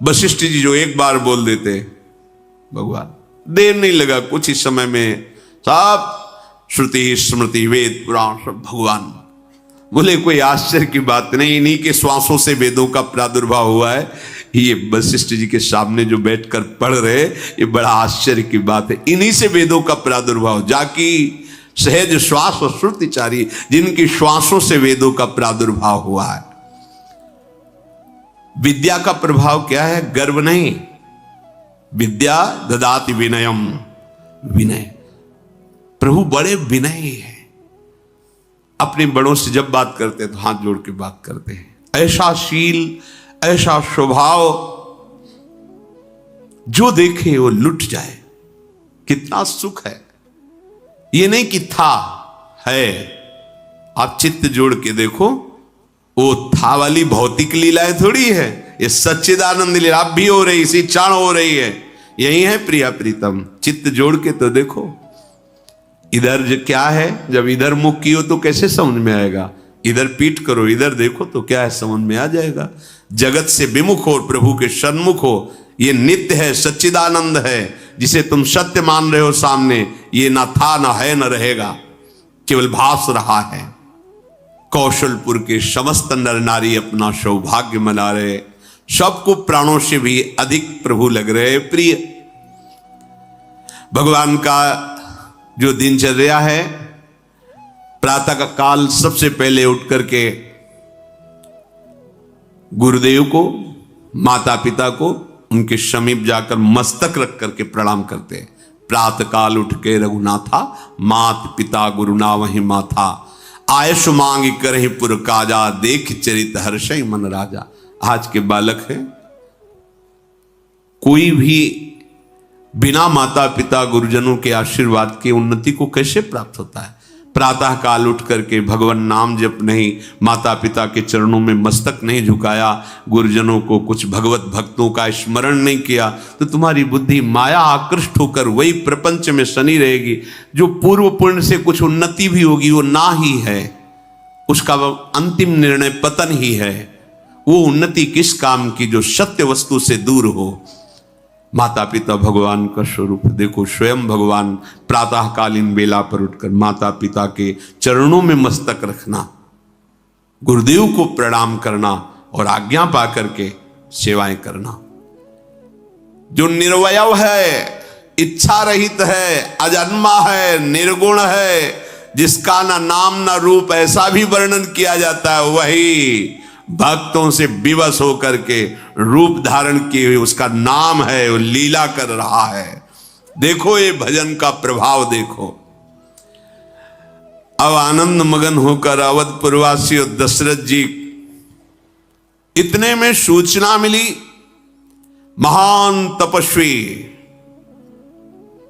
वशिष्ठ जी जो एक बार बोल देते भगवान, देर नहीं लगा, कुछ ही समय में सब श्रुति स्मृति वेद पुराण सब भगवान बोले। कोई आश्चर्य की बात नहीं, इन्हीं के श्वासों से वेदों का प्रादुर्भाव हुआ है। ये वशिष्ठ जी के सामने जो बैठकर पढ़ रहे, ये बड़ा आश्चर्य की बात है। इन्हीं से वेदों का प्रादुर्भाव, जाकी सहज श्वास और श्रुतिचारी, जिनकी श्वासों से वेदों का प्रादुर्भाव हुआ है। विद्या का प्रभाव क्या है? गर्व नहीं, विद्या ददाति विनयम, विनय। प्रभु बड़े विनयी हैं, अपने बड़ों से जब बात करते हैं तो हाथ जोड़ के बात करते हैं। ऐसा शील, ऐसा स्वभाव, जो देखे वो लुट जाए। कितना सुख है। ये नहीं कि था, है। आप चित्त जोड़ के देखो, वो था वाली भौतिक लीलाएं थोड़ी है, ये सच्चिदानंद लीला आप भी हो रही, इसी क्षण हो रही है। यही है प्रिया प्रीतम। चित्त जोड़ के तो देखो, इधर जो क्या है, जब इधर मुख कियो तो कैसे समझ में आएगा? इधर पीठ करो, इधर देखो तो क्या है, समझ में आ जाएगा। जगत से विमुख हो, प्रभु के सन्मुख हो। ये नित्य है, सच्चिदानंद है, जिसे तुम सत्य मान रहे हो सामने। ये ना था, ना है, न रहेगा, केवल भास रहा है। कौशलपुर के समस्त नर नारी अपना सौभाग्य मना रहे, सबको प्राणों से भी अधिक प्रभु लग रहे प्रिय। भगवान का जो दिनचर्या है, प्रातः का काल सबसे पहले उठ करके गुरुदेव को, माता पिता को उनके समीप जाकर मस्तक रख करके प्रणाम करते हैं। प्रातः काल उठ के रघुनाथा, मात पिता गुरु ना वही माथा, आयुष मांग करहि पुर काजा, देख चरित हर्षै मन राजा। आज के बालक हैं, कोई भी बिना माता पिता गुरुजनों के आशीर्वाद के उन्नति को कैसे प्राप्त होता है? प्रातः काल उठ करके भगवान नाम जप नहीं, माता पिता के चरणों में मस्तक नहीं झुकाया, गुरुजनों को कुछ भगवत भक्तों का स्मरण नहीं किया, तो तुम्हारी बुद्धि माया आकृष्ट होकर वही प्रपंच में सनी रहेगी। जो पूर्व पुण्य से कुछ उन्नति भी होगी वो ना ही है, उसका अंतिम निर्णय पतन ही है। वो उन्नति किस काम की जो सत्य वस्तु से दूर हो। माता पिता भगवान का स्वरूप देखो, स्वयं भगवान प्रातःकालीन बेला पर उठकर माता पिता के चरणों में मस्तक रखना, गुरुदेव को प्रणाम करना और आज्ञा पा करके सेवाएं करना। जो निर्वयव है, इच्छा रहित है, अजन्मा है, निर्गुण है, जिसका ना नाम ना रूप, ऐसा भी वर्णन किया जाता है, वही भक्तों से विवश होकर के रूप धारण किए हुए उसका नाम है, वो लीला कर रहा है। देखो ये भजन का प्रभाव देखो। अब आनंद मगन होकर अवधपुरवासी और दशरथ जी, इतने में सूचना मिली, महान तपस्वी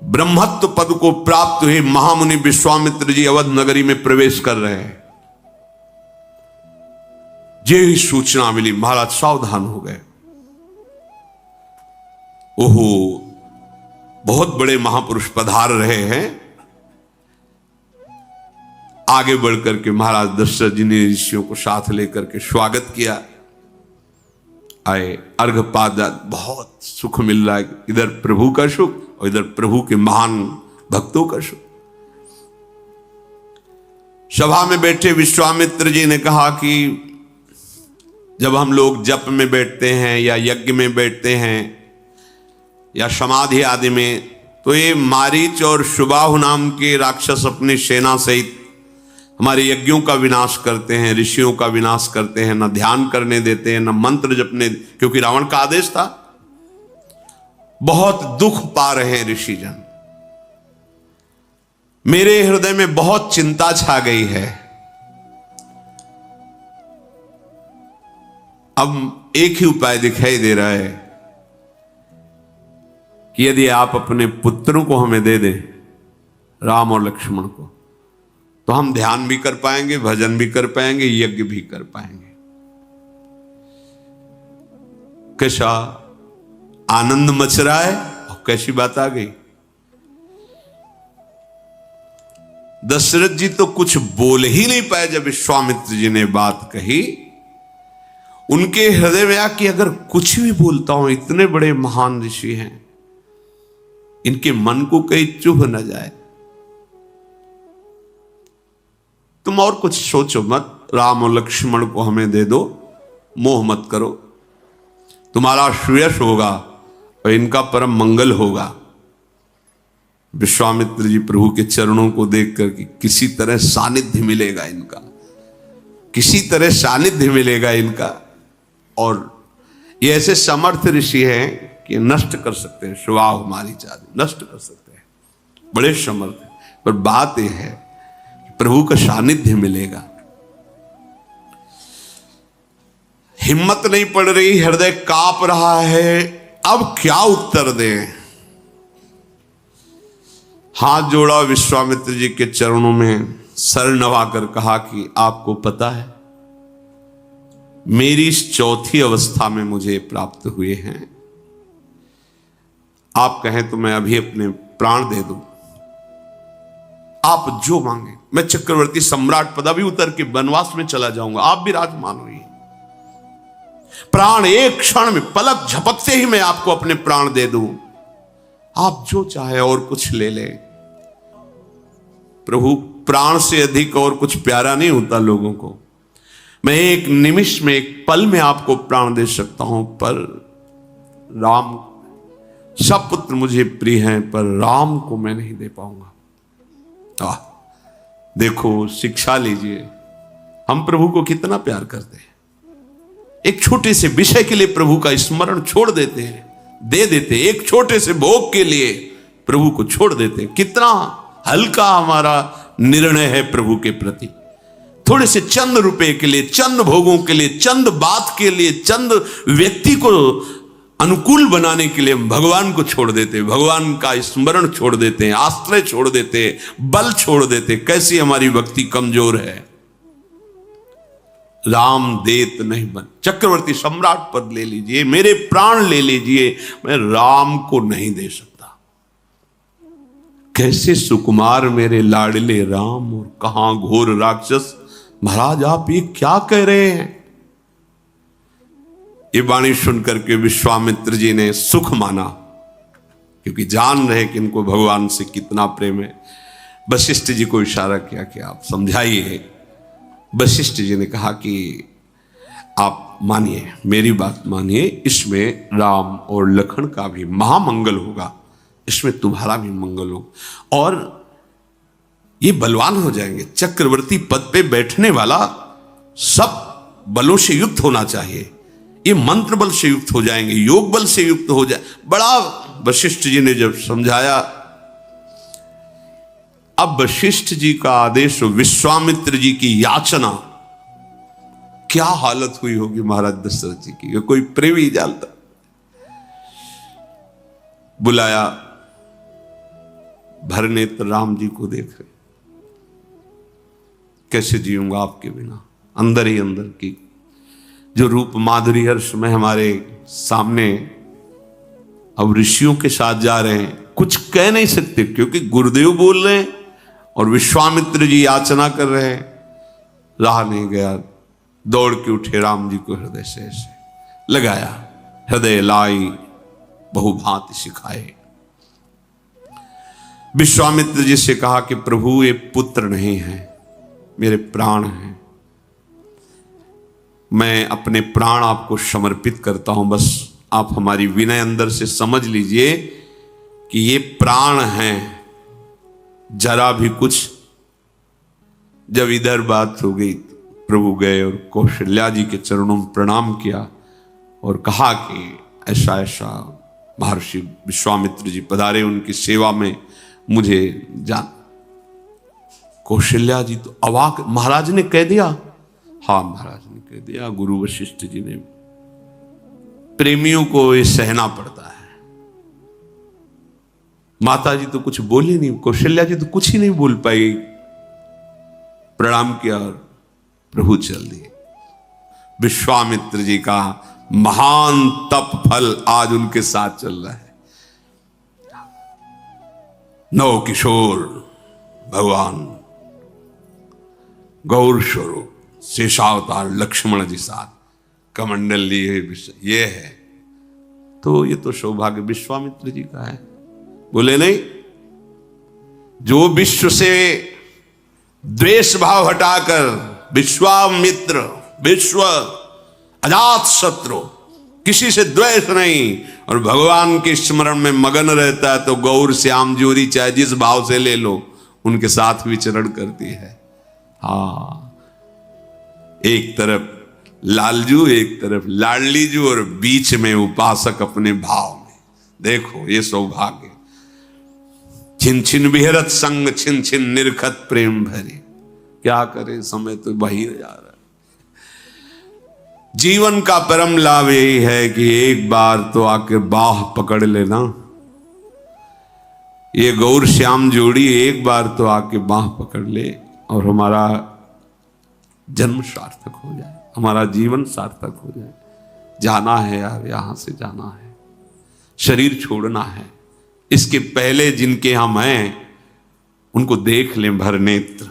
ब्रह्मत्व पद को प्राप्त हुए महामुनि विश्वामित्र जी अवध नगरी में प्रवेश कर रहे हैं। ये सूचना मिली, महाराज सावधान हो गए। ओहो, बहुत बड़े महापुरुष पधार रहे हैं। आगे बढ़कर के महाराज दशरथ जी ने ऋषियों को साथ लेकर के स्वागत किया। आए, अर्घपाद, बहुत सुख मिल रहा है, इधर प्रभु का सुख और इधर प्रभु के महान भक्तों का सुख। सभा में बैठे विश्वामित्र जी ने कहा कि जब हम लोग जप में बैठते हैं या यज्ञ में बैठते हैं या समाधि आदि में, तो ये मारीच और शुबाहु नाम के राक्षस अपनी सेना सहित हमारे यज्ञों का विनाश करते हैं, ऋषियों का विनाश करते हैं, न ध्यान करने देते हैं, न मंत्र जपने, क्योंकि रावण का आदेश था। बहुत दुख पा रहे हैं ऋषिजन। मेरे हृदय में बहुत चिंता छा गई है। अब एक ही उपाय दिखाई दे रहा है कि यदि आप अपने पुत्रों को हमें दे दें, राम और लक्ष्मण को, तो हम ध्यान भी कर पाएंगे, भजन भी कर पाएंगे, यज्ञ भी कर पाएंगे। कैसा आनंद मच रहा है और कैसी बात आ गई। दशरथ जी तो कुछ बोल ही नहीं पाए जब विश्वामित्र जी ने बात कही। उनके हृदय में आ कि अगर कुछ भी बोलता हूं, इतने बड़े महान ऋषि हैं, इनके मन को कहीं चुभ न जाए। तुम और कुछ सोचो मत, राम और लक्ष्मण को हमें दे दो, मोह मत करो, तुम्हारा श्रेयस होगा और इनका परम मंगल होगा। विश्वामित्र जी प्रभु के चरणों को देख कर कि किसी तरह सानिध्य मिलेगा इनका, किसी तरह सानिध्य मिलेगा इनका। और ये ऐसे समर्थ ऋषि हैं कि नष्ट कर सकते हैं स्वभाव हमारी चादर, नष्ट कर सकते हैं, बड़े समर्थ हैं। पर बात यह है कि प्रभु का सानिध्य मिलेगा। हिम्मत नहीं पड़ रही, हृदय कांप रहा है, अब क्या उत्तर दें। हाथ जोड़ा, विश्वामित्र जी के चरणों में सर नवाकर कहा कि आपको पता है मेरी इस चौथी अवस्था में मुझे प्राप्त हुए हैं, आप कहें तो मैं अभी अपने प्राण दे दूं, आप जो मांगे, मैं चक्रवर्ती सम्राट पदवी उतर के वनवास में चला जाऊंगा, आप भी राजमान हुई, प्राण एक क्षण में पलक झपकते ही मैं आपको अपने प्राण दे दूं, आप जो चाहे और कुछ ले ले। प्रभु, प्राण से अधिक और कुछ प्यारा नहीं होता लोगों को। मैं एक निमिष में, एक पल में आपको प्राण दे सकता हूं, पर राम, सब पुत्र मुझे प्रिय हैं, पर राम को मैं नहीं दे पाऊंगा। देखो, शिक्षा लीजिए, हम प्रभु को कितना प्यार करते हैं। एक छोटे से विषय के लिए प्रभु का स्मरण छोड़ देते हैं, दे देते हैं, एक छोटे से भोग के लिए प्रभु को छोड़ देते हैं। कितना हल्का हमारा निर्णय है प्रभु के प्रति। थोड़े से चंद रुपए के लिए, चंद भोगों के लिए, चंद बात के लिए, चंद व्यक्ति को अनुकूल बनाने के लिए भगवान को छोड़ देते हैं, भगवान का स्मरण छोड़ देते हैं, आश्रय छोड़ देते हैं, बल छोड़ देते हैं। कैसी हमारी भक्ति कमजोर है। राम देत नहीं बन, चक्रवर्ती सम्राट पद ले लीजिए, मेरे प्राण ले लीजिए, मैं राम को नहीं दे सकता। कैसे सुकुमार मेरे लाडले राम और कहां घोर राक्षस। महाराज, आप ये क्या कह रहे हैं। ये वाणी सुनकर के विश्वामित्र जी ने सुख माना, क्योंकि जान रहे कि इनको भगवान से कितना प्रेम है। वशिष्ठ जी को इशारा किया कि आप समझाइए। वशिष्ठ जी ने कहा कि आप मानिए, मेरी बात मानिए, इसमें राम और लखन का भी महामंगल होगा, इसमें तुम्हारा भी मंगल होगा, और ये बलवान हो जाएंगे। चक्रवर्ती पद पे बैठने वाला सब बलों से युक्त होना चाहिए, ये मंत्र बल से युक्त हो जाएंगे, योग बल से युक्त हो जाए। बड़ा वशिष्ठ जी ने जब समझाया, अब वशिष्ठ जी का आदेश, विश्वामित्र जी की याचना, क्या हालत हुई होगी महाराज दशरथ जी की, कोई प्रेमी जानता। बुलाया, भरनेत्र राम जी को देख रहे, कैसे जीऊंगा आपके बिना। अंदर ही अंदर की जो रूप माधुरी हर्ष में हमारे सामने, अब ऋषियों के साथ जा रहे हैं, कुछ कह नहीं सकते क्योंकि गुरुदेव बोल रहे हैं और विश्वामित्र जी याचना कर रहे हैं। रहा नहीं गया, दौड़ के उठे, राम जी को हृदय से ऐसे लगाया, हृदय लाई बहुभांति सिखाए। विश्वामित्र जी से कहा कि प्रभु, ये पुत्र नहीं है, मेरे प्राण हैं, मैं अपने प्राण आपको समर्पित करता हूं। बस आप हमारी विनय अंदर से समझ लीजिए कि ये प्राण हैं, जरा भी कुछ। जब इधर बात हो गई, प्रभु गए और कौशल्या जी के चरणों में प्रणाम किया और कहा कि ऐसा ऐसा महर्षि विश्वामित्र जी पधारे, उनकी सेवा में मुझे जान। कौशल्या जी तो अवाक, महाराज ने कह दिया। हाँ, महाराज ने कह दिया। गुरु वशिष्ठ जी ने, प्रेमियों को ये सहना पड़ता है। माता जी तो कुछ बोली नहीं, कौशल्या जी तो कुछ ही नहीं बोल पाई। प्रणाम किया और प्रभु चल दिए। विश्वामित्र जी का महान तप फल आज उनके साथ चल रहा है। नव किशोर भगवान गौर स्वरूप शेषावतार लक्ष्मण जी साथ कमंडल लिए ये है। तो ये तो सौभाग्य विश्वामित्र जी का है। बोले नहीं, जो विश्व से द्वेष भाव हटाकर विश्वामित्र, विश्व अजात शत्रु, किसी से द्वेष नहीं और भगवान के स्मरण में मगन रहता है, तो गौर श्याम जोरी चाहे जिस भाव से ले लो उनके साथ विचरण करती है। हाँ, एक तरफ लालजू, एक तरफ लाडलीजू और बीच में उपासक अपने भाव में। देखो ये सौभाग्य। छिन छिन बिहरत संग, छिन छिन निरखत प्रेम भरे। क्या करे, समय तो बही जा रहा है। जीवन का परम लाभ यही है कि एक बार तो आके बाह पकड़ लेना। ये गौर श्याम जोड़ी एक बार तो आके बाह पकड़ ले और हमारा जन्म सार्थक हो जाए, हमारा जीवन सार्थक हो जाए। जाना है यार, यहां से जाना है, शरीर छोड़ना है। इसके पहले जिनके हम हैं उनको देख लें भर नेत्र।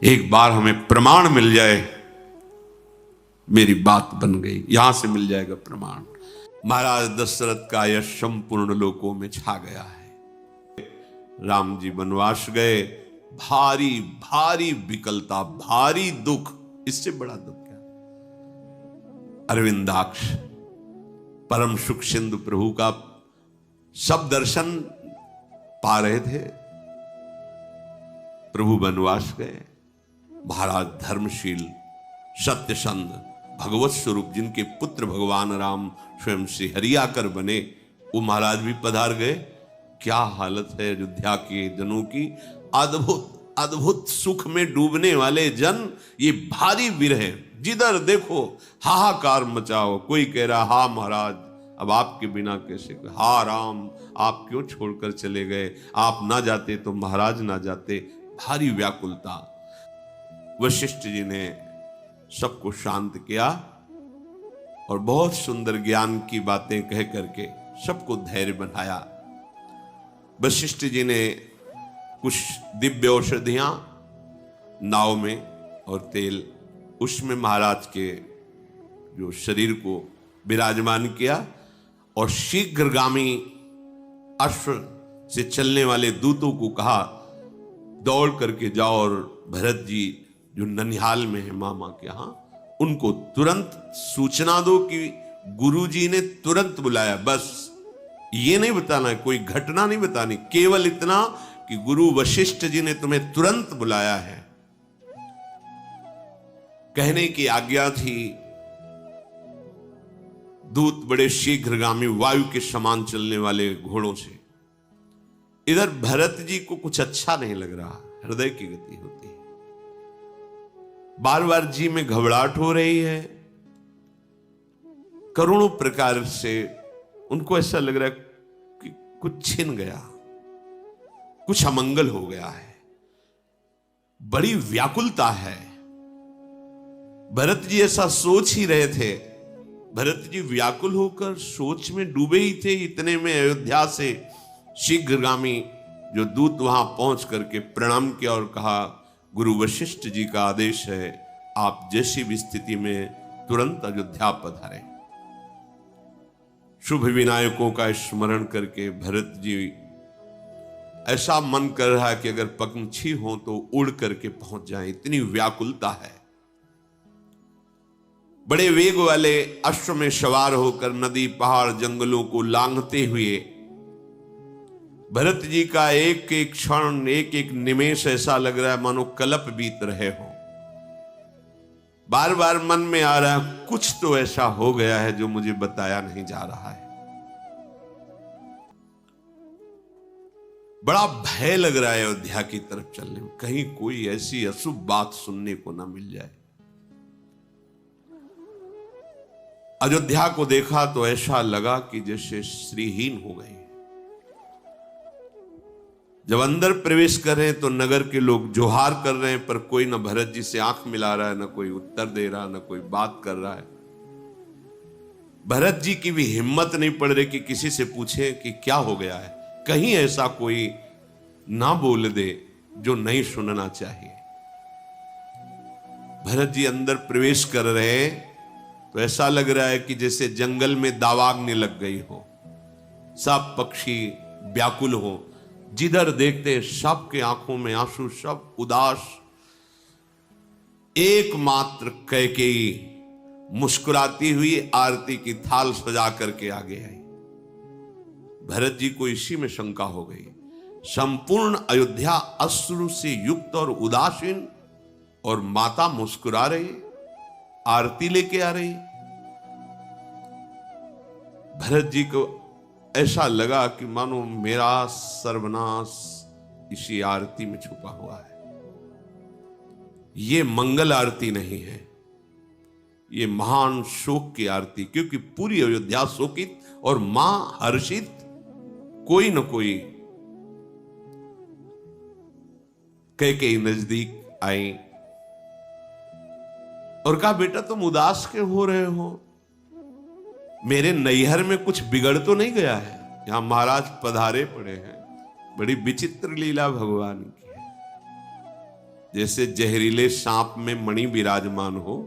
एक बार हमें प्रमाण मिल जाए, मेरी बात बन गई, यहां से मिल जाएगा प्रमाण। महाराज दशरथ का यश संपूर्ण लोकों में छा गया है। राम जी वनवास गए, भारी भारी विकलता, भारी दुख, इससे बड़ा दुख क्या। अरविंदाक्ष परम सुख सिंधु प्रभु का सब दर्शन पा रहे थे। प्रभु वनवास गए। महाराज धर्मशील, सत्यसंध, भगवत स्वरूप जिनके पुत्र भगवान राम स्वयं श्री हरि आकर बने, वो महाराज भी पधार गए। क्या हालत है अयोध्या के जनों की। अद्भुत अद्भुत सुख में डूबने वाले जन, ये भारी विरह, जिधर देखो हाहाकार मचाओ। कोई कह रहा हा महाराज अब आपके बिना कैसे, हा राम आप क्यों छोड़कर चले गए, आप ना जाते तो महाराज ना जाते। भारी व्याकुलता। वशिष्ठ जी ने सबको शांत किया और बहुत सुंदर ज्ञान की बातें कह करके सबको धैर्य बनाया। वशिष्ठ जी ने कुछ दिव्य औषधियां नाव में और तेल, उसमें महाराज के जो शरीर को विराजमान किया और शीघ्रगामी अश्व से चलने वाले दूतों को कहा दौड़ करके जाओ और भरत जी जो ननिहाल में है मामा के यहां, उनको तुरंत सूचना दो कि गुरुजी ने तुरंत बुलाया। बस ये नहीं बताना, कोई घटना नहीं बतानी, केवल इतना कि गुरु वशिष्ठ जी ने तुम्हें तुरंत बुलाया है। कहने की आज्ञा थी। दूत बड़े शीघ्रगामी वायु के समान चलने वाले घोड़ों से। इधर भरत जी को कुछ अच्छा नहीं लग रहा, हृदय की गति होती है, बार बार जी में घबराहट हो रही है, करोड़ों प्रकार से उनको ऐसा लग रहा है कि कुछ छिन गया, कुछ अमंगल हो गया है, बड़ी व्याकुलता है। भरत जी ऐसा सोच ही रहे थे। भरत जी व्याकुल होकर सोच में डूबे ही थे। इतने में अयोध्या से शीघ्रगामी जो दूत वहां पहुंच करके प्रणाम किया और कहा गुरु वशिष्ठ जी का आदेश है, आप जैसी भी स्थिति में तुरंत अयोध्या पधारें। शुभ विनायकों का स्मरण करके भरत जी ऐसा मन कर रहा है कि अगर पंछी हो तो उड़ करके पहुंच जाएं, इतनी व्याकुलता है। बड़े वेग वाले अश्व में सवार होकर नदी पहाड़ जंगलों को लांघते हुए भरत जी का एक एक क्षण, एक एक निमेष ऐसा लग रहा है मानो कल्प बीत रहे हो। बार बार मन में आ रहा है कुछ तो ऐसा हो गया है जो मुझे बताया नहीं जा रहा है। बड़ा भय लग रहा है अयोध्या की तरफ चलने में, कहीं कोई ऐसी अशुभ बात सुनने को ना मिल जाए। अयोध्या को देखा तो ऐसा लगा कि जैसे श्रीहीन हो गए। जब अंदर प्रवेश कर रहे हैं तो नगर के लोग जोहार कर रहे हैं, पर कोई ना भरत जी से आंख मिला रहा है, ना कोई उत्तर दे रहा, ना कोई बात कर रहा है। भरत जी की भी हिम्मत नहीं पड़ रही कि किसी से पूछे कि क्या हो गया है, कहीं ऐसा कोई ना बोल दे जो नहीं सुनना चाहिए। भरत जी अंदर प्रवेश कर रहे हैं तो ऐसा लग रहा है कि जैसे जंगल में दावाग्नि लग गई हो, सब पक्षी व्याकुल हो, जिधर देखते सबके आंखों में आंसू, सब उदास। एकमात्र कैकेयी मुस्कुराती हुई आरती की थाल सजा करके आगे आई। भरत जी को इसी में शंका हो गई। संपूर्ण अयोध्या अश्रु से युक्त और उदासीन, और माता मुस्कुरा रही, आरती लेके आ रही। भरत जी को ऐसा लगा कि मानो मेरा सर्वनाश इसी आरती में छुपा हुआ है। ये मंगल आरती नहीं है, ये महान शोक की आरती, क्योंकि पूरी अयोध्या शोकित और मां हर्षित। कोई न कोई कैकेयी नजदीक आई और कहा, बेटा तुम उदास क्यों हो रहे हो? मेरे नैहर में कुछ बिगड़ तो नहीं गया है? यहां महाराज पधारे पड़े हैं। बड़ी विचित्र लीला भगवान की है। जैसे जहरीले सांप में मणि विराजमान हो,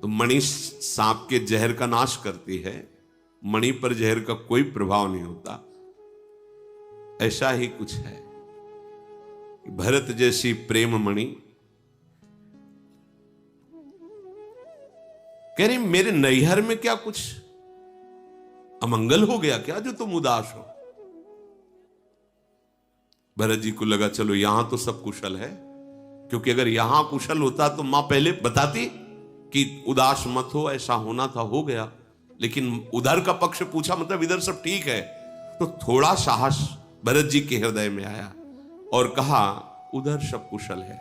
तो मणि सांप के जहर का नाश करती है, मणि पर जहर का कोई प्रभाव नहीं होता। ऐसा ही कुछ है। भरत जैसी प्रेम मणि कह रही, मेरे नैहर में क्या कुछ अमंगल हो गया क्या जो तुम उदास हो? भरत जी को लगा चलो यहां तो सब कुशल है, क्योंकि अगर यहां कुशल होता तो मां पहले बताती कि उदास मत हो, ऐसा होना था, हो गया। लेकिन उधर का पक्ष पूछा, मतलब इधर सब ठीक है। तो थोड़ा साहस भरत जी के हृदय में आया और कहा, उधर सब कुशल है,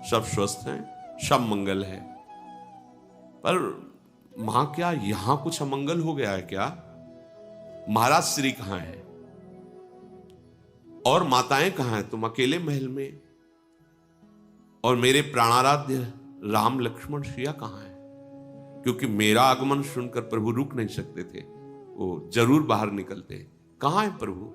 सब स्वस्थ हैं, सब मंगल है। पर मां क्या यहां कुछ अमंगल हो गया है क्या? महाराज श्री कहां है और माताएं कहां हैं? तुम अकेले महल में, और मेरे प्राणाराध्य राम लक्ष्मण सिया कहां है? क्योंकि मेरा आगमन सुनकर प्रभु रुक नहीं सकते थे, वो जरूर बाहर निकलते। कहां है प्रभु?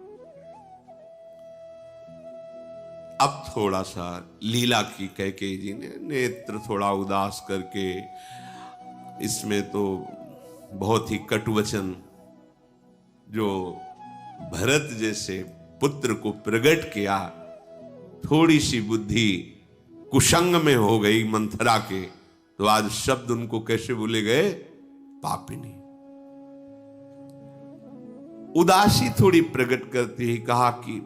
अब थोड़ा सा लीला की कैकेयी जी ने नेत्र थोड़ा उदास करके, इसमें तो बहुत ही कटुवचन जो भरत जैसे पुत्र को प्रकट किया, थोड़ी सी बुद्धि कुसंग में हो गई मंथरा के, तो आज शब्द उनको कैसे भूले गए? पापिनी। उदासी थोड़ी प्रकट करती ही कहा कि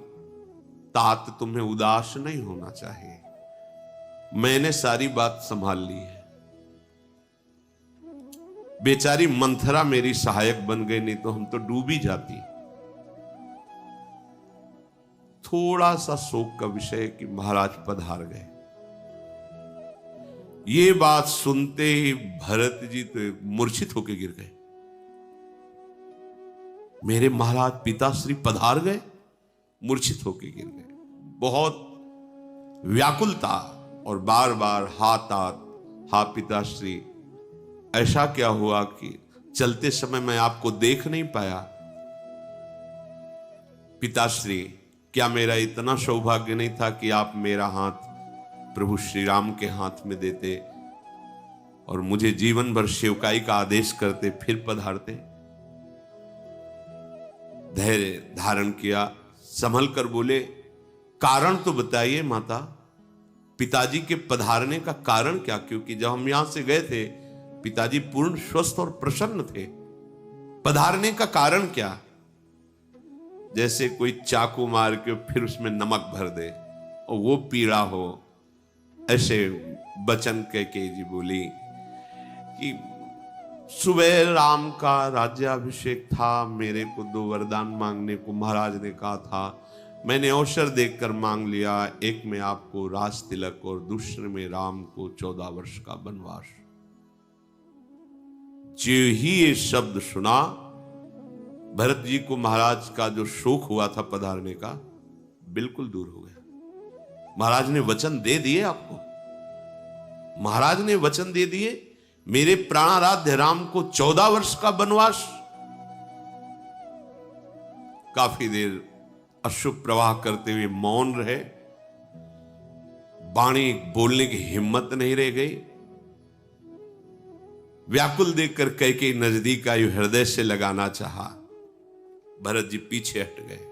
तात तुम्हें उदास नहीं होना चाहिए, मैंने सारी बात संभाल ली है। बेचारी मंथरा मेरी सहायक बन गई, नहीं तो हम तो डूब ही जाती। थोड़ा सा शोक का विषय कि महाराज पधार गए। ये बात सुनते ही भरत जी तो मूर्छित होकर गिर गए। मेरे महाराज पिताश्री पधार गए? मूर्छित होकर गिर गए। बहुत व्याकुलता और बार बार हा पिताश्री, ऐसा क्या हुआ कि चलते समय मैं आपको देख नहीं पाया? पिताश्री, क्या मेरा इतना सौभाग्य नहीं था कि आप मेरा हाथ प्रभु श्री राम के हाथ में देते और मुझे जीवन भर सेवकाई का आदेश करते, फिर पधारते? धैर्य धारण किया, संभल कर बोले, कारण तो बताइए माता, पिताजी के पधारने का कारण क्या? क्योंकि जब हम यहां से गए थे पिताजी पूर्ण स्वस्थ और प्रसन्न थे, पधारने का कारण क्या? जैसे कोई चाकू मार के फिर उसमें नमक भर दे और वो पीड़ा हो, ऐसे बचन कैकेयी जी बोली कि सुबह राम का राज्याभिषेक था, मेरे को 2 वरदान मांगने को महाराज ने कहा था, मैंने अवसर देखकर मांग लिया। एक में आपको राज तिलक और दूसरे में राम को 14 वर्ष का वनवास। जो ही ये शब्द सुना, भरत जी को महाराज का जो शोक हुआ था पधारने का, बिल्कुल दूर हो गया। महाराज ने वचन दे दिए आपको, महाराज ने वचन दे दिए, मेरे प्राणाराध्य राम को 14 वर्ष का वनवास। काफी देर अशुभ प्रवाह करते हुए मौन रहे, वाणी बोलने की हिम्मत नहीं रह गई। व्याकुल देखकर कैकेयी नजदीक आई, हृदय से लगाना चाहा। भरत जी पीछे हट गए।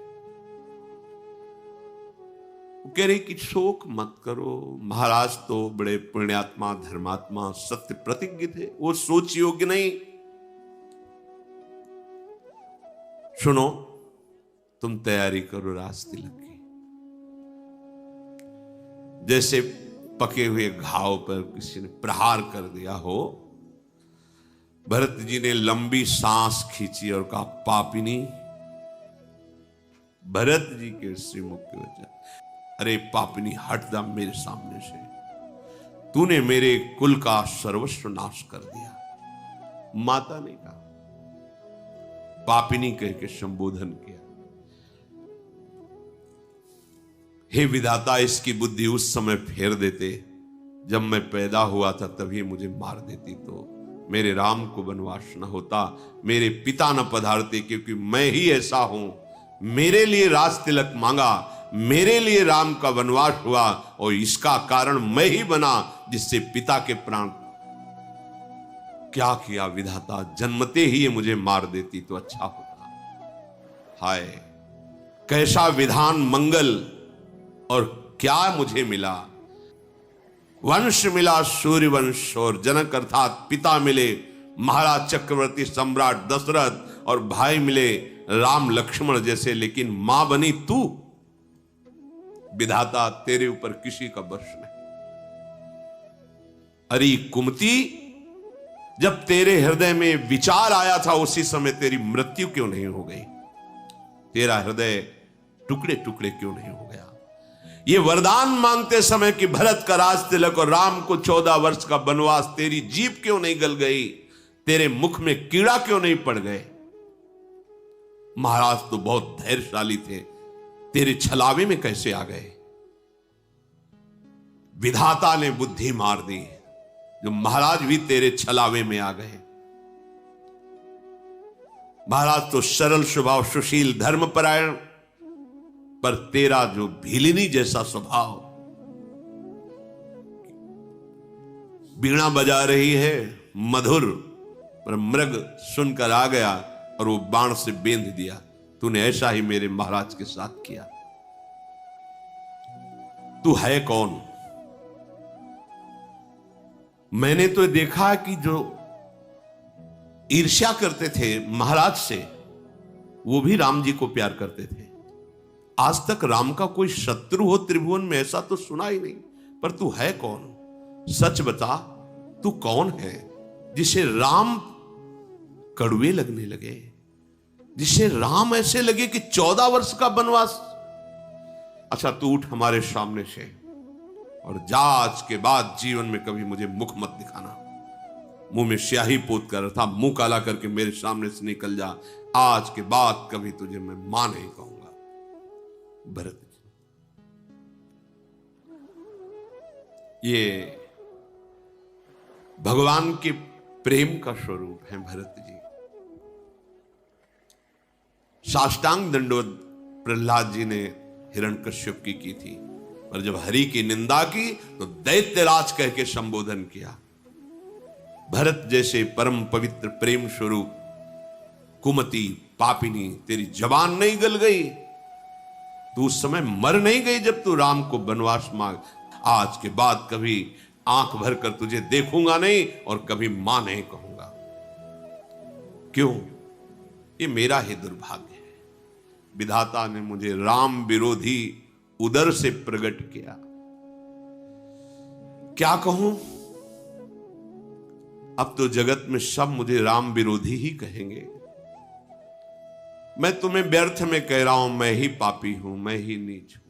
वो कह रही कि शोक मत करो, महाराज तो बड़े पुण्यात्मा, धर्मात्मा, सत्य प्रतिज्ञ थे, वो सोच योग्य नहीं। सुनो, तुम तैयारी करो राज तिलक की। जैसे पके हुए घाव पर किसी ने प्रहार कर दिया हो, भरत जी ने लंबी सांस खींची और कहा, पापिनी। भरत जी के श्रीमुख के वचन, अरे पापिनी, हट जा मेरे सामने से, तूने मेरे कुल का सर्वस्व नाश कर दिया। माता ने कहा, पापिनी कह के संबोधन किया। हे विधाता, इसकी बुद्धि उस समय फेर देते जब मैं पैदा हुआ था, तभी मुझे मार देती तो मेरे राम को वनवास न होता, मेरे पिता न पधारते, क्योंकि मैं ही ऐसा हूं। मेरे लिए राज तिलक मांगा, मेरे लिए राम का वनवास हुआ, और इसका कारण मैं ही बना जिससे पिता के प्राण। क्या किया विधाता, जन्मते ही ये मुझे मार देती तो अच्छा होता। हाय, कैसा विधान मंगल, और क्या मुझे मिला। वंश मिला सूर्यवंश, और जनक अर्थात पिता मिले महाराज चक्रवर्ती सम्राट दशरथ, और भाई मिले राम लक्ष्मण जैसे, लेकिन मां बनी तू। विधाता, तेरे ऊपर किसी का बस नहीं। अरे कुमति, जब तेरे हृदय में विचार आया था, उसी समय तेरी मृत्यु क्यों नहीं हो गई? तेरा हृदय टुकड़े टुकड़े क्यों नहीं हो गया? ये वरदान मांगते समय कि भरत का राज तिलक और राम को 14 वर्ष का वनवास, तेरी जीभ क्यों नहीं गल गई? तेरे मुख में कीड़ा क्यों नहीं पड़ गए? महाराज तो बहुत धैर्यशाली थे, तेरे छलावे में कैसे आ गए? विधाता ने बुद्धि मार दी, जो महाराज भी तेरे छलावे में आ गए। महाराज तो सरल स्वभाव, सुशील, धर्मपरायण, पर तेरा जो भीलिनी जैसा स्वभाव, बीणा बजा रही है मधुर, पर मृग सुनकर आ गया और वो बाण से बेंध दिया। तूने ऐसा ही मेरे महाराज के साथ किया। तू है कौन? मैंने तो देखा कि जो ईर्ष्या करते थे महाराज से, वो भी राम जी को प्यार करते थे। आज तक राम का कोई शत्रु हो त्रिभुवन में, ऐसा तो सुना ही नहीं। पर तू है कौन? सच बता, तू कौन है जिसे राम कड़वे लगने लगे, जिसे राम ऐसे लगे कि 14 वर्ष का वनवास? अच्छा, तू उठ हमारे सामने से, और जा, आज के बाद जीवन में कभी मुझे मुख मत दिखाना। मुंह में स्याही पोत कर था, मुंह काला करके मेरे सामने से निकल जा। आज के बाद कभी तुझे मैं मां नहीं कहूंगा। भरत जी, ये भगवान के प्रेम का स्वरूप है। भरत जी साष्टांग दंडवत प्रहलाद जी ने हिरण्यकश्यप की थी, पर जब हरि की निंदा की तो दैत्यराज कह के संबोधन किया। भरत जैसे परम पवित्र प्रेम स्वरूप कुमति, पापिनी, तेरी जबान नहीं गल गई? तू उस समय मर नहीं गई जब तू राम को वनवास मांग? आज के बाद कभी आंख भर कर तुझे देखूंगा नहीं, और कभी मां नहीं कहूंगा। क्यों? ये मेरा ही दुर्भाग्य है। विधाता ने मुझे राम विरोधी उदर से प्रकट किया। क्या कहूं? अब तो जगत में सब मुझे राम विरोधी ही कहेंगे। मैं तुम्हें व्यर्थ में कह रहा हूं, मैं ही पापी हूं, मैं ही नीच हूं।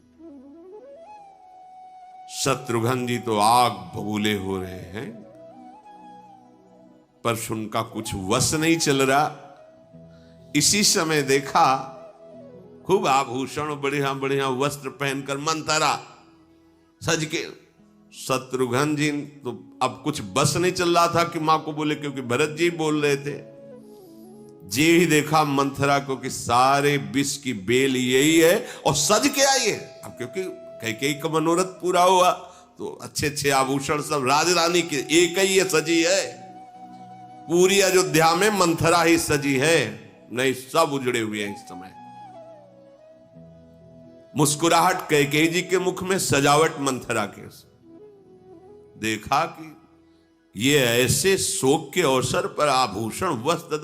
शत्रुघ्न जी तो आग बबूले हो रहे हैं, पर उनका कुछ वश नहीं चल रहा। इसी समय देखा, खूब आभूषण, बढ़िया बढ़िया वस्त्र पहनकर मंथरा सज के। शत्रुघ्न जी तो अब कुछ बस नहीं चल रहा था कि मां को बोले, क्योंकि भरत जी बोल रहे थे। जी ही देखा मंथरा को कि सारे विष की बेल यही है, और सज के आई है। अब क्योंकि कैकेयी का मनोरथ पूरा हुआ, तो अच्छे अच्छे आभूषण सब राज रानी के एक ही है, सजी है। पूरी अयोध्या में मंथरा ही सजी है, नहीं सब उजड़े हुए हैं इस समय। मुस्कुराहट कैकेयी जी के मुख में, सजावट मंथरा के। देखा कि ये ऐसे शोक के अवसर पर आभूषण वस्त्र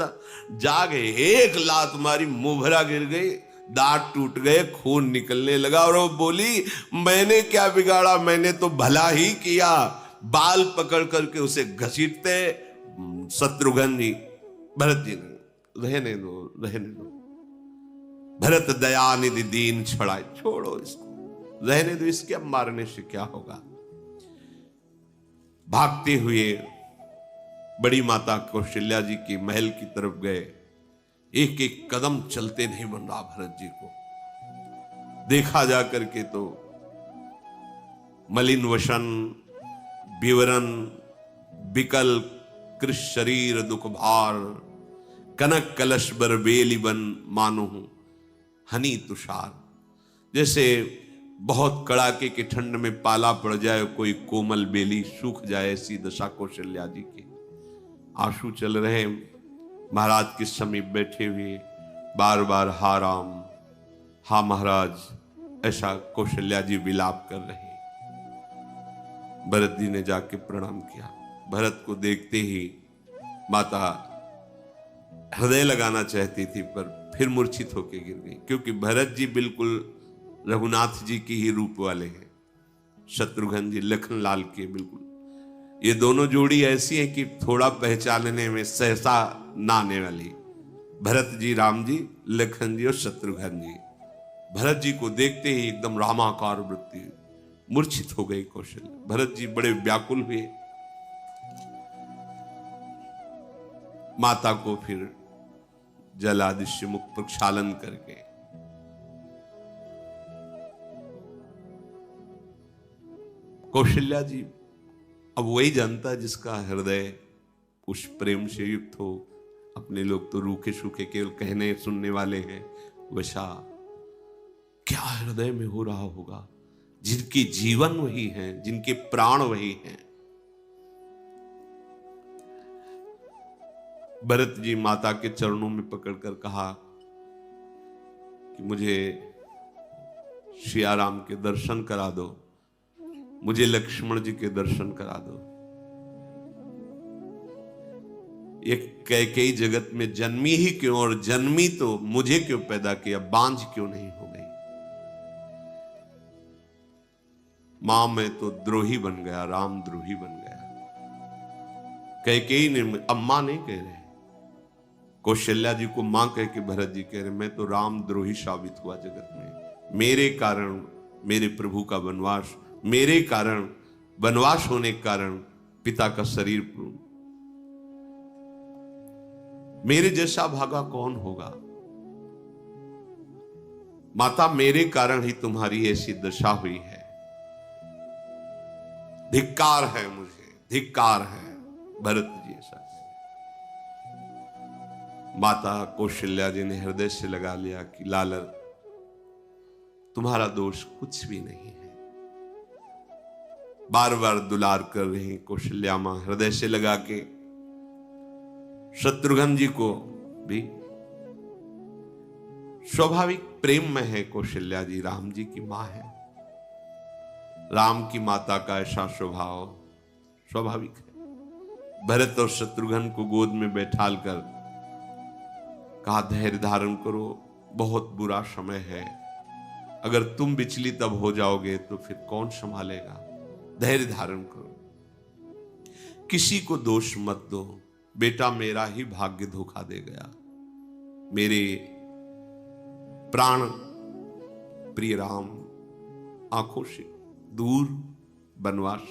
जागे, एक लात मारी, मुंहभरा गिर गई, दांत टूट गए, खून निकलने लगा। और वो बोली, मैंने क्या बिगाड़ा, मैंने तो भला ही किया। बाल पकड़ करके उसे घसीटते शत्रुघ्न जी, भरत जी ने, रहने दो रहने दो, भरत दयानिधि दीन छड़ाए, छोड़ो इसको, रहने दो, इसके अब मारने से क्या होगा। भागते हुए बड़ी माता कौशल्या जी की महल की तरफ गए। एक एक कदम चलते नहीं बन रहा भरत जी को। देखा जा करके तो मलिन वसन, विवरण, विकल कृष शरीर दुख भार, कनक कलश बर बेली बन मानो हूं हनी तुषार। जैसे बहुत कड़ाके की ठंड में पाला पड़ जाए, कोई कोमल बेली सूख जाए, ऐसी दशा कौशल्या जी की। आंसू चल रहे, महाराज के समीप बैठे हुए बार बार हा राम, हा महाराज, ऐसा कौशल्या जी विलाप कर रहे। भरत जी ने जाके प्रणाम किया। भरत को देखते ही माता हृदय लगाना चाहती थी, पर फिर मूर्छित होकर गिर गई, क्योंकि भरत जी बिल्कुल रघुनाथ जी की ही रूप वाले हैं, शत्रुघ्न जी लखन लाल के बिल्कुल। ये दोनों जोड़ी ऐसी है कि थोड़ा पहचानने में सहसा ना आने वाली। भरत जी राम जी, लखन जी और शत्रुघ्न जी। भरत जी को देखते ही एकदम रामाकार वृत्ति, मूर्छित हो गई कौशल्या। भरत जी बड़े व्याकुल हुए। माता को फिर जल आदि से मुख प्रक्षालन करके कौशल्या जी, अब वही जानता है जिसका हृदय उस प्रेम से युक्त हो। अपने लोग तो रूखे सूखे केवल कहने सुनने वाले हैं, वैसा क्या हृदय में हो रहा होगा, जिनकी जीवन वही है, जिनके प्राण वही हैं। भरत जी माता के चरणों में पकड़कर कहा कि मुझे सियाराम के दर्शन करा दो, मुझे लक्ष्मण जी के दर्शन करा दो। एक कैकेयी जगत में जन्मी ही क्यों, और जन्मी तो मुझे क्यों पैदा किया, बांझ क्यों नहीं हो गई। मां मैं तो द्रोही बन गया, राम द्रोही बन गया। कैकेयी ने, अम्मा नहीं कह रहे, कौशल्या जी को मां कह के भरत जी कह रहे, मैं तो राम द्रोही साबित हुआ जगत में। मेरे कारण मेरे प्रभु का वनवास, मेरे कारण वनवास होने के कारण पिता का शरीर, मेरे जैसा भागा कौन होगा। माता मेरे कारण ही तुम्हारी ऐसी दशा हुई है, धिक्कार है मुझे, धिक्कार है। भरत जी ऐसा। माता कौशल्या जी ने हृदय से लगा लिया कि लालर, तुम्हारा दोष कुछ भी नहीं है। बार बार दुलार कर रही कौशल्या मां, हृदय से लगा के। शत्रुघ्न जी को भी स्वाभाविक प्रेम में है कौशल्या जी, राम जी की मां है। राम की माता का ऐसा स्वभाव स्वाभाविक है। भरत और शत्रुघ्न को गोद में बैठाल कर कहा, धैर्य धारण करो, बहुत बुरा समय है, अगर तुम विचलित अब हो जाओगे तो फिर कौन संभालेगा। धैर्य धारण करो, किसी को दोष मत दो, बेटा मेरा ही भाग्य धोखा दे गया। मेरे प्राण प्रिय राम आंखों से दूर वनवास,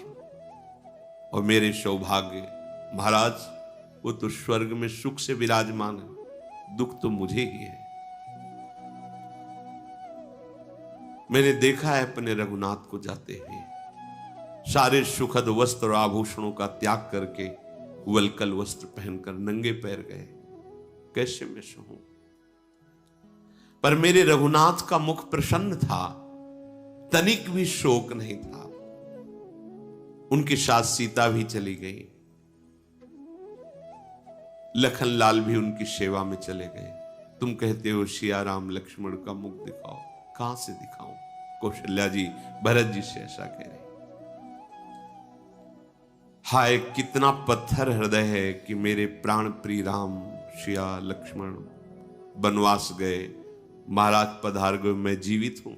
और मेरे सौभाग्य महाराज वो तो स्वर्ग में सुख से विराजमान है, दुख तो मुझे ही है। मैंने देखा है अपने रघुनाथ को जाते हुए, सारे सुखद वस्त्र और आभूषणों का त्याग करके वलकल वस्त्र पहनकर नंगे पैर गए। कैसे मैं सहूं। पर मेरे रघुनाथ का मुख प्रसन्न था, तनिक भी शोक नहीं था। उनके साथ सीता भी चली गई। लखनलाल भी उनकी सेवा में चले गए। तुम कहते हो सिया राम लक्ष्मण का मुख दिखाओ, कहां से दिखाऊं? कौशल्या जी भरत जी से ऐसा कह रहे। हाय कितना पत्थर हृदय है कि मेरे प्राण प्रिय राम सिया लक्ष्मण वनवास गए, महाराज पधार गए, मैं जीवित हूं।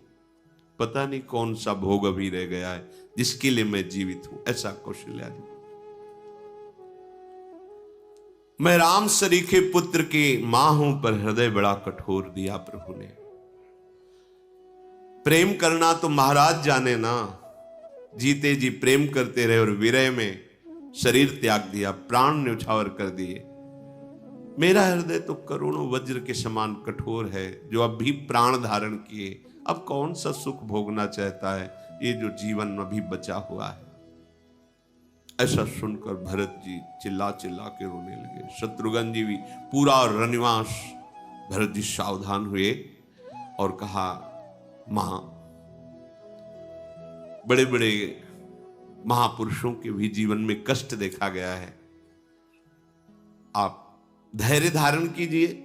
पता नहीं कौन सा भोग अभी रह गया है जिसके लिए मैं जीवित हूं। ऐसा कौशल्या जी। मैं राम सरीखे पुत्र की मां हूं, पर हृदय बड़ा कठोर दिया प्रभु ने। प्रेम करना तो महाराज जाने ना, जीते जी प्रेम करते रहे और विरह में शरीर त्याग दिया, प्राण न्यौछावर कर दिए। मेरा हृदय तो करोड़ों वज्र के समान कठोर है, जो अब भी प्राण धारण किए अब कौन सा सुख भोगना चाहता है, ये जो जीवन अभी बचा हुआ है। ऐसा सुनकर भरत जी चिल्ला चिल्ला के रोने लगे। शत्रुघ्न जी भी पूरा रनिवास। भरत जी सावधान हुए और कहा, मां, बड़े बड़े महापुरुषों के भी जीवन में कष्ट देखा गया है, आप धैर्य धारण कीजिए।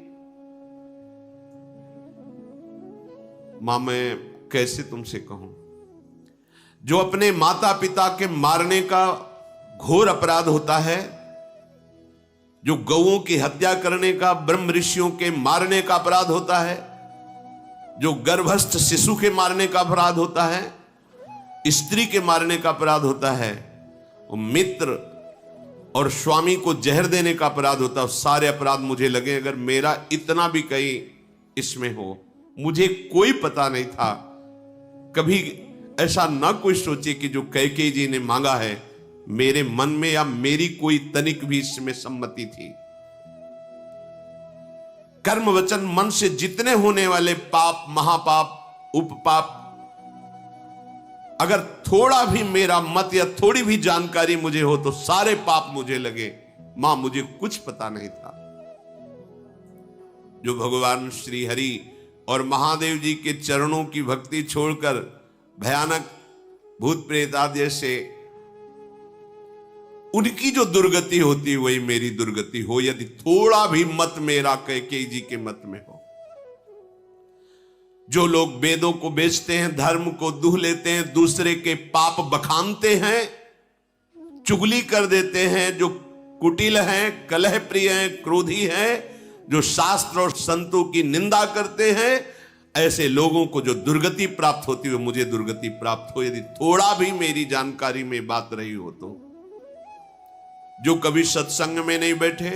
मां, मैं कैसे तुमसे कहूं, जो अपने माता पिता के मारने का घोर अपराध होता है, जो गौओं की हत्या करने का, ब्रह्म ऋषियों के मारने का अपराध होता है, जो गर्भस्थ शिशु के मारने का अपराध होता है, स्त्री के मारने का अपराध होता है, वो मित्र और स्वामी को जहर देने का अपराध होता है। सारे अपराध मुझे लगे, अगर मेरा इतना भी कहीं इसमें हो, मुझे कोई पता नहीं था। कभी ऐसा ना कोई सोचे कि जो कैकेयी जी ने मांगा है, मेरे मन में या मेरी कोई तनिक भी इसमें सम्मति थी। कर्म वचन मन से जितने होने वाले पाप, महापाप, उपपाप, अगर थोड़ा भी मेरा मत या थोड़ी भी जानकारी मुझे हो तो सारे पाप मुझे लगे। मां, मुझे कुछ पता नहीं था। जो भगवान श्री हरि और महादेव जी के चरणों की भक्ति छोड़कर भयानक भूत प्रेत आदि से उनकी जो दुर्गति होती वही मेरी दुर्गति हो, यदि थोड़ा भी मत मेरा कैकेयी जी के मत में हो। जो लोग वेदों को बेचते हैं, धर्म को दूह लेते हैं, दूसरे के पाप बखानते हैं, चुगली कर देते हैं, जो कुटिल हैं, कलह प्रिय हैं, क्रोधी हैं, जो शास्त्र और संतों की निंदा करते हैं, ऐसे लोगों को जो दुर्गति प्राप्त होती है, मुझे दुर्गति प्राप्त हो, यदि थोड़ा भी मेरी जानकारी में बात रही हो तो। जो कभी सत्संग में नहीं बैठे,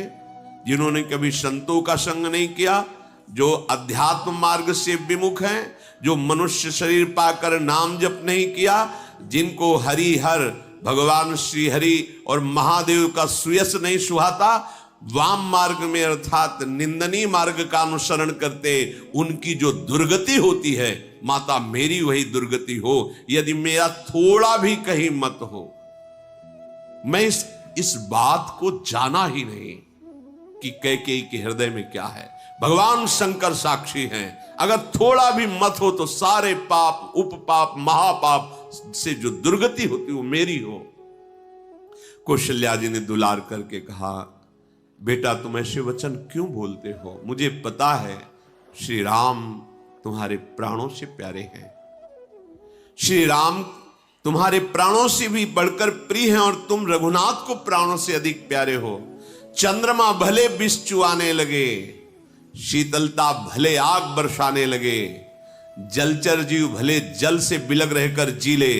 जिन्होंने कभी संतों का संग नहीं किया, जो अध्यात्म मार्ग से विमुख हैं, जो मनुष्य शरीर पाकर नाम जप नहीं किया, जिनको हरि हर भगवान श्री हरि और महादेव का सुयस नहीं सुहाता, वाम मार्ग में अर्थात निंदनीय मार्ग का अनुसरण करते, उनकी जो दुर्गति होती है, माता मेरी वही दुर्गति हो, यदि मेरा थोड़ा भी कहीं मत हो। मैं इस बात को जाना ही नहीं कि कैकेयी के हृदय में क्या है। भगवान शंकर साक्षी हैं, अगर थोड़ा भी मत हो तो सारे पाप, उपपाप, महापाप से जो दुर्गति होती वो मेरी हो। कौशल्या जी ने दुलार करके कहा, बेटा तुम ऐसे वचन क्यों बोलते हो? मुझे पता है श्री राम तुम्हारे प्राणों से प्यारे हैं, श्री राम तुम्हारे प्राणों से भी बढ़कर प्रिय हैं, और तुम रघुनाथ को प्राणों से अधिक प्यारे हो। चंद्रमा भले विष चुआने लगे, शीतलता भले आग बरसाने लगे, जलचर जीव भले जल से बिलग रहकर जी ले,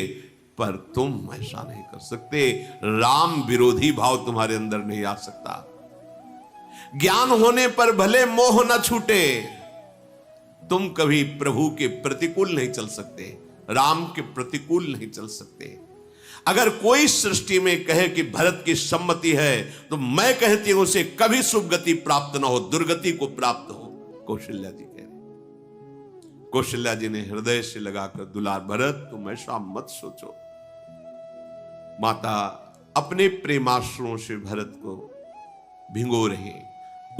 पर तुम ऐसा नहीं कर सकते। राम विरोधी भाव तुम्हारे अंदर नहीं आ सकता। ज्ञान होने पर भले मोह न छूटे, तुम कभी प्रभु के प्रतिकूल नहीं चल सकते, राम के प्रतिकूल नहीं चल सकते। अगर कोई सृष्टि में कहे कि भरत की सम्मति है, तो मैं कहती हूं उसे कभी शुभ गति प्राप्त ना हो, दुर्गति को प्राप्त हो। कौशल्या जी कह रहे। कौशल्या जी ने हृदय से लगाकर दुलार, भरत तुम ऐसा मत सोचो। माता अपने प्रेमाश्रुओं से भरत को भिंगो रहे।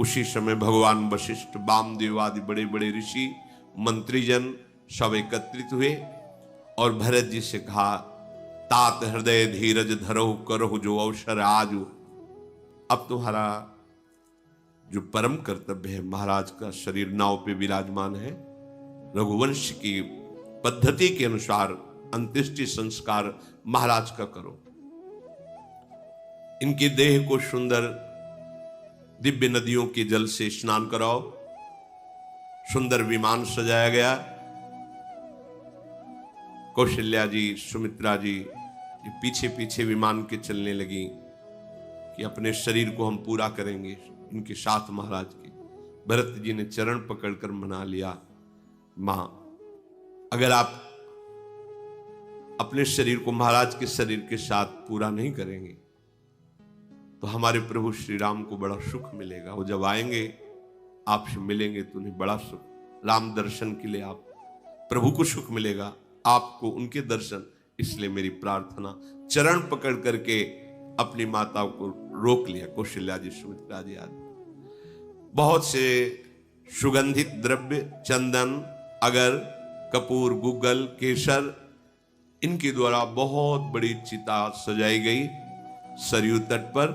उसी समय भगवान वशिष्ठ, वामदेव आदि बड़े बड़े ऋषि, मंत्रीजन सब एकत्रित हुए और भरत जी से कहा, तात हृदय धीरज धरहु करहु जो अवसर आजु। अब तुम्हारा जो परम कर्तव्य है, महाराज का शरीर नाव पे विराजमान है, रघुवंश की पद्धति के अनुसार अंत्येष्टि संस्कार महाराज का करो। इनके देह को सुंदर दिव्य नदियों के जल से स्नान कराओ। सुंदर विमान सजाया गया। कौशल्या जी, सुमित्रा जी पीछे पीछे विमान के चलने लगी कि अपने शरीर को हम पूरा करेंगे इनके साथ महाराज के। भरत जी ने चरण पकड़कर मना लिया, मां अगर आप अपने शरीर को महाराज के शरीर के साथ पूरा नहीं करेंगे तो हमारे प्रभु श्री राम को बड़ा सुख मिलेगा। वो जब आएंगे आपसे मिलेंगे तो उन्हें बड़ा सुख, राम दर्शन के लिए आप प्रभु को सुख मिलेगा, आपको उनके दर्शन। इसलिए मेरी प्रार्थना। चरण पकड़ करके अपनी माता को रोक लिया, कौशल्या जी, सुमित्रा जी आदि। बहुत से सुगंधित द्रव्य, चंदन, अगर, कपूर, गुग्गल, केसर, इनके द्वारा बहुत बड़ी चिता सजाई गई सरयू तट पर।